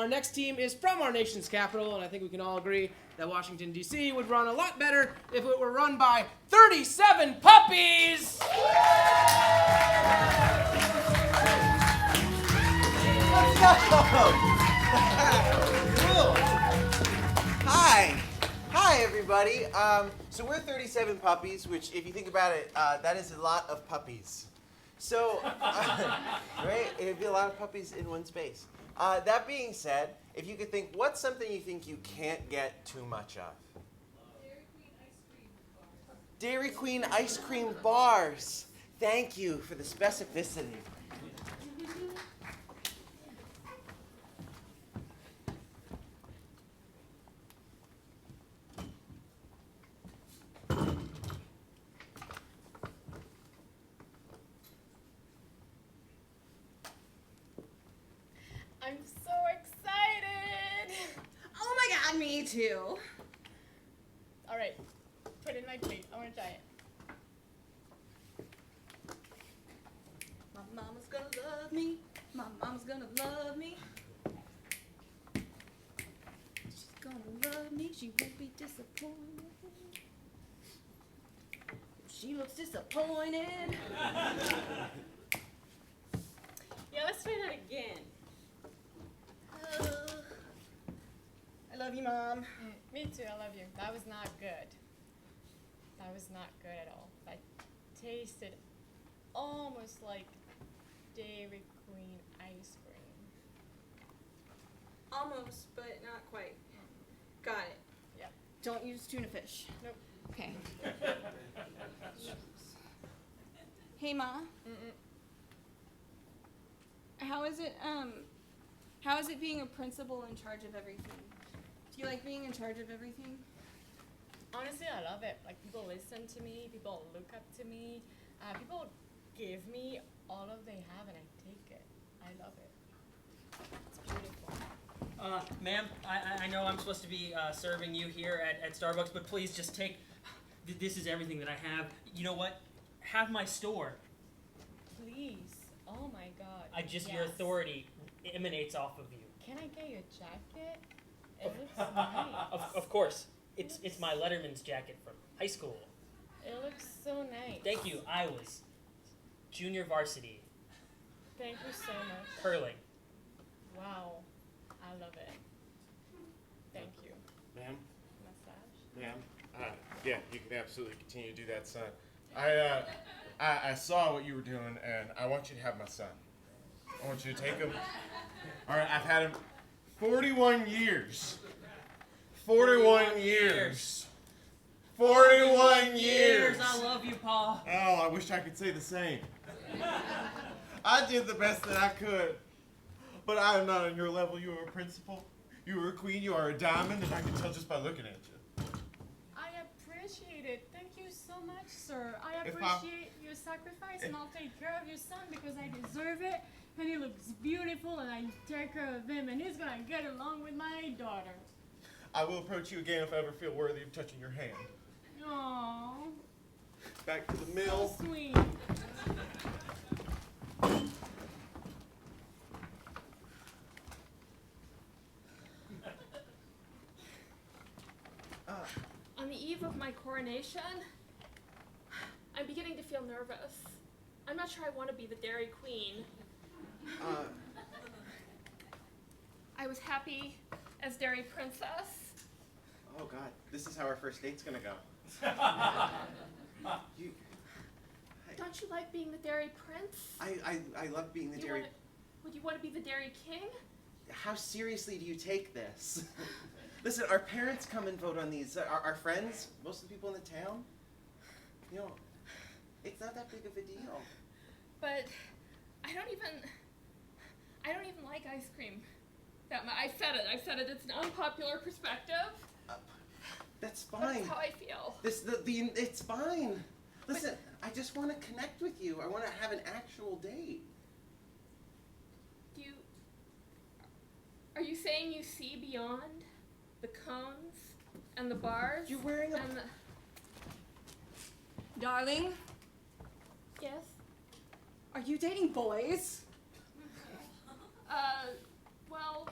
our next team is from our nation's capital, and I think we can all agree that Washington, D.C. would run a lot better if it were run by 37 puppies! Let's go! Cool. Hi, everybody. So we're 37 puppies, which, if you think about it, that is a lot of puppies. So, right? It'd be a lot of puppies in one space. That being said, if you could think, what's something you think you can't get too much of? Dairy Queen ice cream bars. Thank you for the specificity. I'm so excited! Oh my god, me too. All right, put it in my plate. I want to try it. My mama's gonna love me. My mama's gonna love me. She's gonna love me. She won't be disappointed. She looks disappointed. Yeah, let's try that again. I love you, Mom. Me too, I love you. That was not good. That was not good at all. That tasted almost like Dairy Queen ice cream. Almost, but not quite. Got it. Yeah. Don't use tuna fish. Nope. Okay. Hey, Ma. How is it being a principal in charge of everything? Do you like being in charge of everything? Honestly, I love it. Like, people listen to me, people look up to me, people give me all of they have and I take it. I love it. It's beautiful. Ma'am, I know I'm supposed to be serving you here at Starbucks, but please just take, this is everything that I have. You know what? Have my store. Please. Oh my God. Your authority emanates off of you. Can I get you a jacket? It looks nice. Of course. It's my Letterman's jacket from high school. It looks so nice. Thank you. I was junior varsity. Thank you so much. Curling. Wow. I love it. Thank you. Ma'am? Massage? Ma'am? Yeah, you can absolutely continue to do that, son. I saw what you were doing, and I want you to have my son. I want you to take him. All right, I've had him 41 years. 41 years. 41 years. I love you, Pa. Oh, I wish I could say the same. I did the best that I could. But I am not on your level. You are a principal. You are a queen. You are a diamond, and I can tell just by looking at you. I appreciate it. Thank you so much, sir. I If appreciate your sacrifice, and I'll take care of your son because I deserve it. And he looks beautiful, and I take care of him, and he's gonna get along with my daughter. I will approach you again if I ever feel worthy of touching your hand. Aww, Back to the so mill. sweet. On the eve of my coronation, I'm beginning to feel nervous. I'm not sure I want to be the Dairy Queen. I was happy as Dairy Princess. Oh, God. This is how our first date's gonna go. Don't you like being the Dairy Prince? I love being the dairy... Would you want to be the Dairy King? How seriously do you take this? Listen, our parents come and vote on these. Our friends, most of the people in the town, you know, it's not that big of a deal. But I don't even like ice cream that much. I've said it. It's an unpopular perspective. That's But fine. that's how I feel. It's fine. Listen, I just want to connect with you. I want to have an actual date. Are you saying you see beyond the cones and the bars? You're wearing a... and the... Darling, Yes? are you dating boys? Well,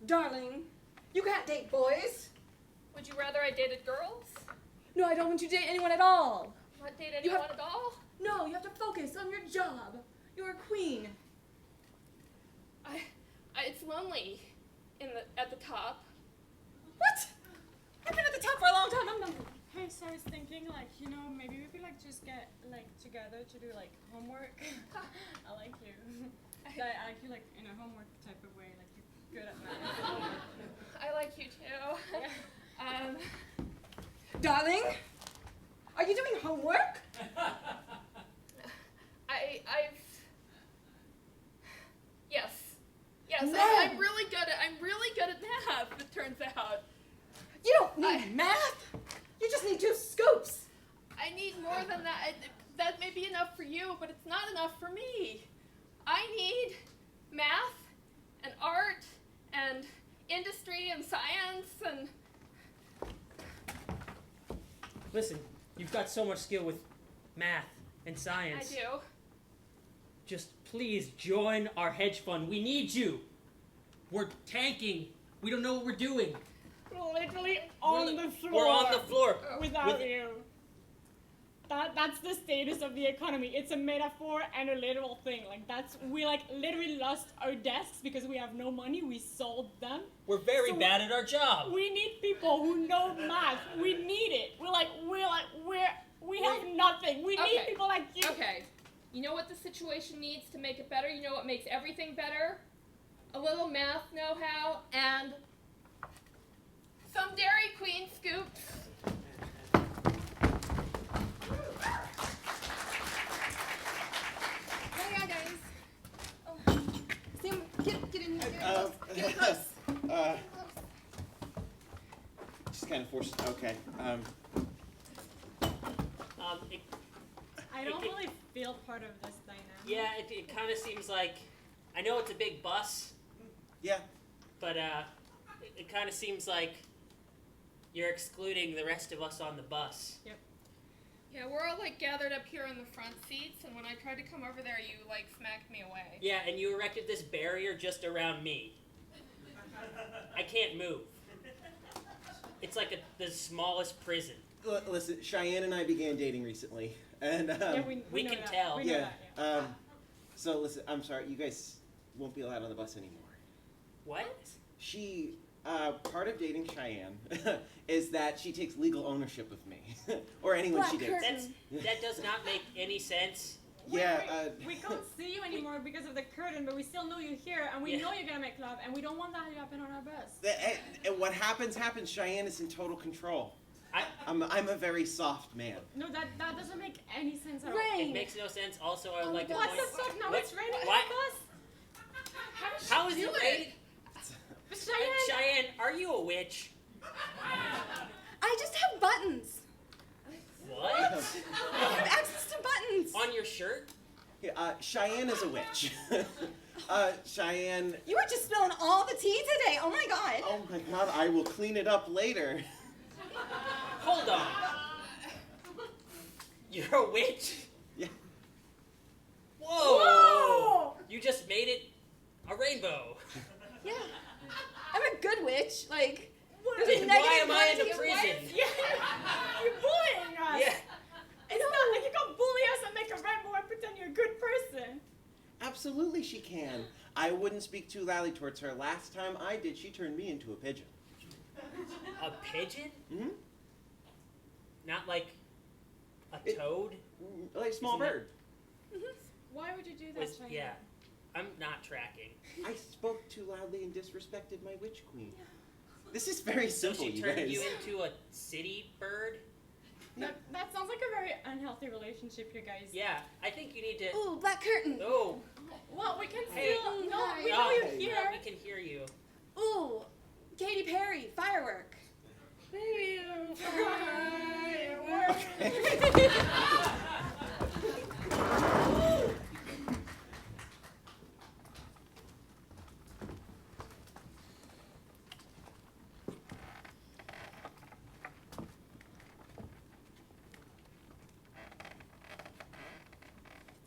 Darling, you can't date boys. Would you rather I dated girls? No, I don't want you to date anyone at all. Not date You have- anyone at all? No, you have to focus on your job. You're a queen. It's lonely at the top. What? I've been at the top for a long time. I'm not. Hey, so I was thinking, like, you know, maybe we could, like, just get, like, together to do, like, homework. I like you. I like you, like, in a homework type of way, like, you're good at math. I like you too. Darling, are you doing homework? Yes, No. I'm really good at math, it turns out. You don't need math. You just need 2 scoops. I need more than that. That may be enough for you, but it's not enough for me. I need math and art and industry and science and... Listen, you've got so much skill with math and I science. do. Just please join our hedge fund. We need you. We're tanking. We don't know what we're doing. We're literally on the floor. We're on the floor. Without With- you. That's the status of the economy. It's a metaphor and a literal thing. Like, we, like, literally lost our desks because we have no money. We sold them. We're very So bad at our job. We need people who know math. We need it. We have nothing. We need Okay. people like you. Okay. You know what the situation needs to make it better? You know what makes everything better? A little math know-how and some Dairy Queen scoops. Yeah, guys. Oh. Sam, get in here. Get close. Just kind of forced. Okay. I don't really feel part of this dynamic. Yeah, it kind of seems like, I know it's a big bus, Yeah. but it kind of seems like you're excluding the rest of us on the bus. Yeah, we're all like gathered up here in the front seats, and when I tried to come over there, you like smacked me away. Yeah, and you erected this barrier just around me. I can't move. It's like the smallest prison. Listen, Cheyenne and I began dating recently, and Yeah, we know can that. tell. We know yeah. that, So listen, I'm sorry, you guys won't be allowed on the bus anymore. What? She, part of dating Cheyenne is that she takes legal ownership of me, or anyone she Black dates. That does not make any sense. Yeah. We can't see you anymore because of the curtain, but we still know you're here, and we Yeah. know you're gonna make love, and we don't want that to happen on our bus. And what happens. Cheyenne is in total control. I- I'm a very soft man. No, that doesn't make any sense at all. Rain. It makes no sense. Also, I would like to What point. the fuck? Now What- it's raining why- on the bus? How is it raining? But Cheyenne, Cheyenne, are you a witch? I just have buttons. What? I have access to buttons. On your shirt? Cheyenne is a witch. Cheyenne. You were just spilling all the tea today. Oh my god. Oh my God! I will clean it up later. Hold on. You're a witch? Yeah. Whoa! You just made it a rainbow. Yeah. I'm a good witch. Like, there's Then a why negative am I in a connotation. prison? yeah, you're bullying us. Yeah. It's not like you can bully us and make a rainbow and pretend you're a good person. Absolutely, she can. I wouldn't speak too loudly towards her. Last time I did, she turned me into a pigeon. A pigeon? Mm-hmm. Not like a It- toad? Like a small Isn't bird. Why would you do that, Was- Cheyenne? yeah. I'm not tracking. I spoke too loudly and disrespected my witch queen. This is very So simple, she you turned guys. you into a city bird? That sounds like a very unhealthy relationship, you guys. Yeah, I think you need to. Ooh, black curtain. Oh, Well, we can Hey. still. No, we Oh, know you're hey. here. we can hear you. Ooh, Katy Perry, firework.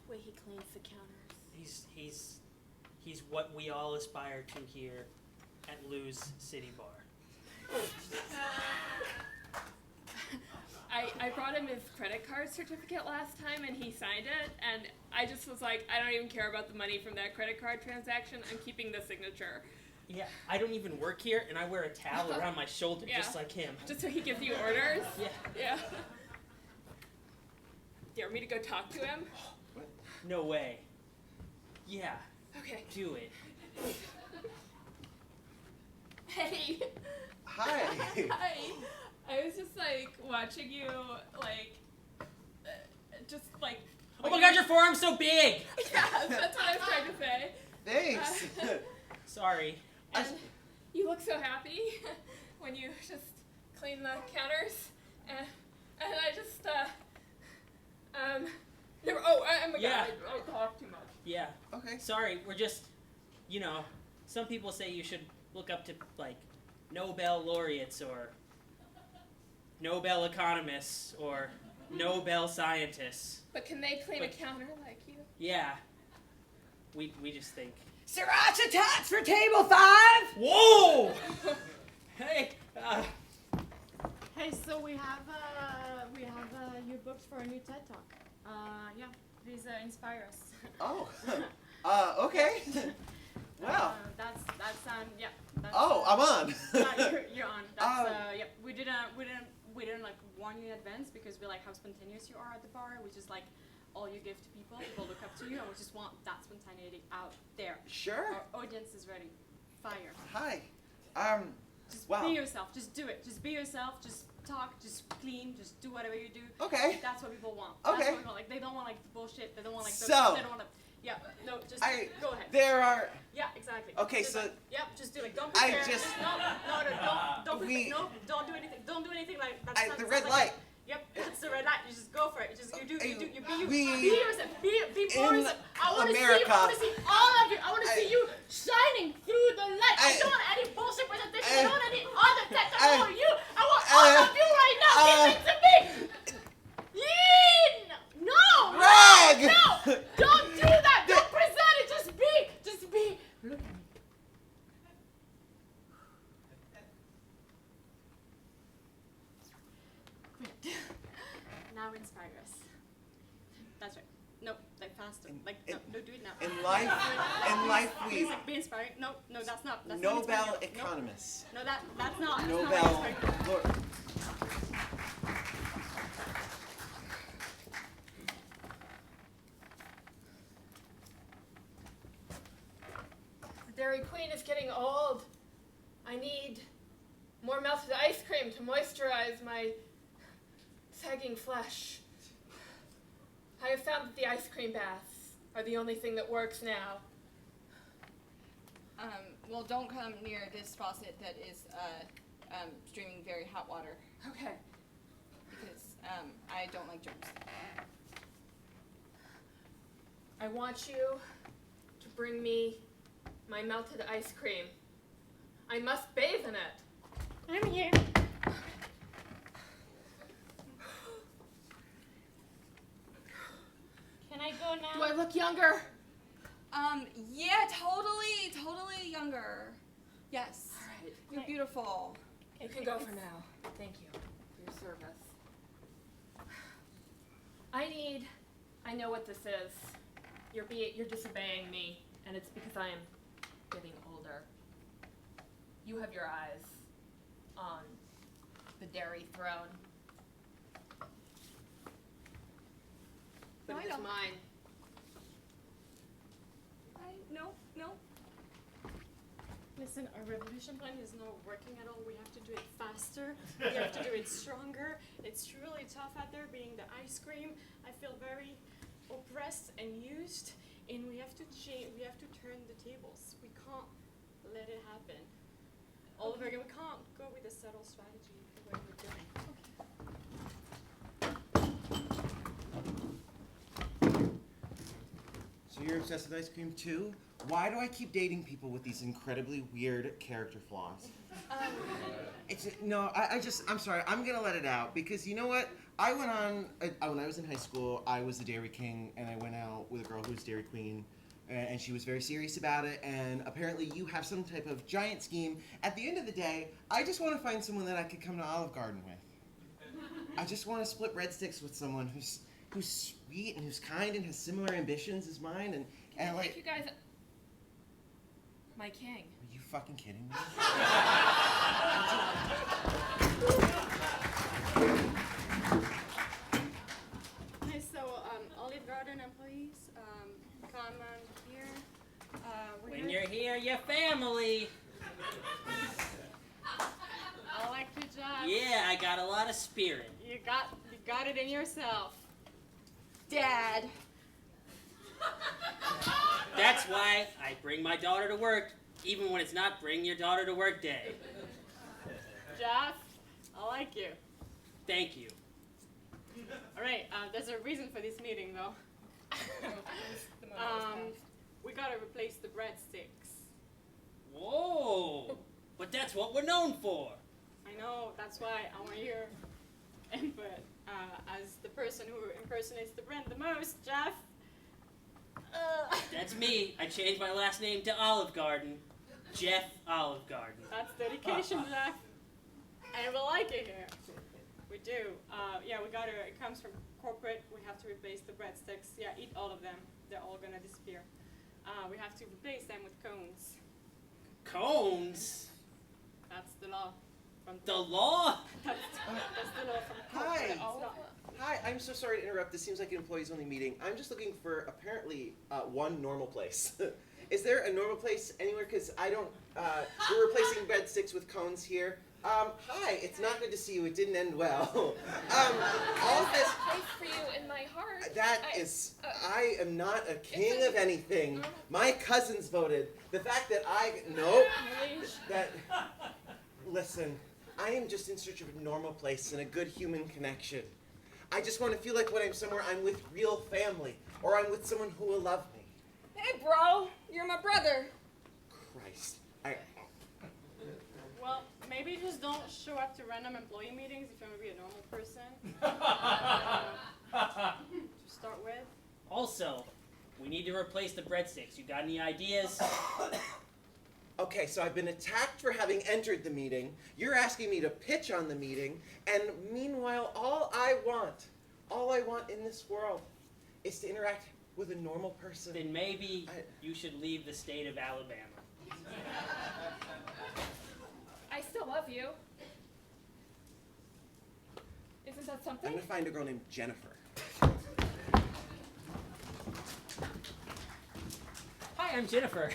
Way he cleans the counters. He's what we all aspire to here. at Lou's City Bar. I brought him his credit card certificate last time and he signed it, and I just was like, I don't even care about the money from that credit card transaction. I'm keeping the signature. Yeah, I don't even work here, and I wear a towel around my shoulder just like him. Just so he gives you orders? Yeah. Yeah. Do you want me to go talk to him? No way. Yeah, Okay. do it. Hey. Hi. Hi. I was just like watching you just like. Oh my God, your forearm's so big! Yeah, that's what I was trying to say. Thanks. Sorry. And you look so happy when you just clean the counters, and I just Yeah. I talk too much. Yeah. Okay. Sorry, we're just, you know, some people say you should look up to, like, Nobel laureates or Nobel economists or Nobel scientists. But can they clean a But- counter like you? Yeah. We just think. Sriracha tots for table 5! Whoa! Hey, Hey, so we have you booked for a new TED Talk. Yeah, please inspire us. Oh. Okay. Wow. That's yeah. That's, Oh, I'm on. yeah, you're on. That's Oh. yeah. We didn't like warn you in advance because we like how spontaneous you are at the bar. We just like all you give to people. People look up to you, and we just want that spontaneity out there. Sure. Our audience is ready. Fire. Hi. Just Wow. be yourself. Just do it. Just be yourself. Just talk. Just clean. Just do whatever you do. Okay. That's what people want. Okay. That's what people like. They don't want like the bullshit. They don't want like the. So- They don't want to. Yeah. No. Just go ahead. There are. Yeah. Exactly. Okay, Just so- like, yep. Just do it. Don't I prepare. just- Don't We- no. Don't do anything. Don't do anything like that. The red light. Yep. That's the red light. You just go for it. You We- be yourself. Be more in yourself. I want to see you. America- I want to see all of you. I want to see you shining through the light. I I- don't want any bullshit presentation. I I- don't want any other tech. I I- want you. I want all of you right now. Give it to me. No. Greg! No. Don't do that. Don't present it. Just be. Just be. Look at me. Great. Now inspire us. That's right. No, like faster. Like no, do it now. In life, we Please, like, be inspiring. No, that's not. That's not Nobel inspiring. No. economists. No, that's not. Nobel. That's not inspiring. Lord. The Dairy Queen is getting old. I need more melted ice cream to moisturize my sagging flesh. I have found that the ice cream baths are the only thing that works now. Well, don't come near this faucet that is streaming very hot water Okay. because I don't like germs. I want you to bring me my melted ice cream. I must bathe in it. I'm here. Can I go now? Do I look younger? Yeah, totally younger. Yes. All right. You're beautiful. You can go for now. Thank you for your service. I know what this is. You're disobeying me, and it's because I am getting older. You have your eyes on the dairy throne. But No, I it is don't. mine. No. Listen, our revolution plan is not working at all. We have to do it faster. We have to do it stronger. It's really tough out there being the ice cream. I feel very oppressed and used, and we have to change. We have to turn the tables. We can't let it happen all over again. We can't go with a subtle strategy the way we're doing. So you're obsessed with ice cream too? Why do I keep dating people with these incredibly weird character flaws? I'm sorry, I'm gonna let it out because you know what? I went on, when I was in high school, I was the Dairy King and I went out with a girl who was Dairy Queen And she was very serious about it, and apparently you have some type of giant scheme. At the end of the day, I just want to find someone that I could come to Olive Garden with. I just want to split breadsticks with someone who's sweet and who's kind and has similar ambitions as mine, and like... Thank you guys. My king. Are you fucking kidding me? Okay, so Olive Garden employees, come on here. When you're here, you're family. I like your job. Yeah, I got a lot of spirit. You got it in yourself. Dad. That's why I bring my daughter to work, even when it's not bring your daughter to work day. Jeff, I like you. Thank you. All right, there's a reason for this meeting, though. We gotta replace the breadsticks. Whoa! But that's what we're known for. I know, that's why I want your input. As the person who impersonates the brand the most, Jeff. That's me. I changed my last name to Olive Garden. Jeff Olive Garden. That's dedication, Jeff. And we like it here. We do. Yeah, it comes from corporate. We have to replace the breadsticks. Yeah, eat all of them. They're all gonna disappear. We have to replace them with cones. Cones? That's the law. The law? That's the law from corporate. Hi. It's not- Hi, I'm so sorry to interrupt. This seems like an employees-only meeting. I'm just looking for, apparently, one normal place. Is there a normal place anywhere? Because I don't, we're replacing breadsticks with cones here. Hi, it's not good to see you. It didn't end well. All of this, Place for you in my heart. I am not a king of anything. My cousins voted. The fact that listen, I am just in search of a normal place and a good human connection. I just want to feel like when I'm somewhere, I'm with real family, or I'm with someone who will love me. Hey, bro, you're my brother. Christ. Well, maybe just don't show up to random employee meetings if you want to be a normal person. To start with. Also, we need to replace the breadsticks. You got any ideas? Okay, so I've been attacked for having entered the meeting. You're asking me to pitch on the meeting, and meanwhile, all I want in this world is to interact with a normal person. Then maybe you should leave the state of Alabama. I still love you. Isn't that I'm something? gonna find a girl named Jennifer. Hi, I'm Jennifer.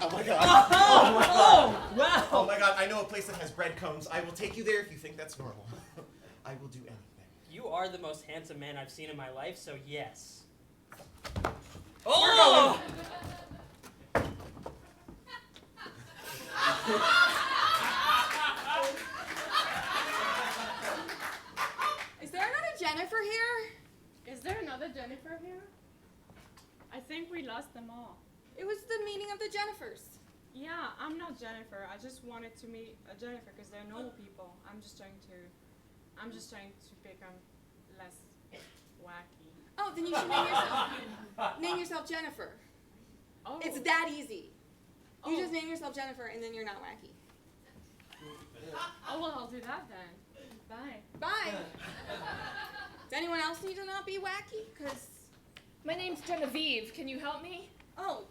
Oh my god. Wow. Oh my god, I know a place that has bread cones. I will take you there if you think that's normal. I will do anything. You are the most handsome man I've seen in my life, so yes. Oh! Is there another Jennifer here? Is there another Jennifer here? I think we lost them all. It was the meeting of the Jennifers. Yeah, I'm not Jennifer. I just wanted to meet a Jennifer because they're normal people. I'm just trying to become less wacky. Oh, then you should name yourself Jennifer. Oh. It's that easy. You Oh. just name yourself Jennifer and then you're not wacky. Oh, well, I'll do that then. Bye. Bye. Does anyone else need to not be wacky? Because, My name's Genevieve. Can you help me? oh,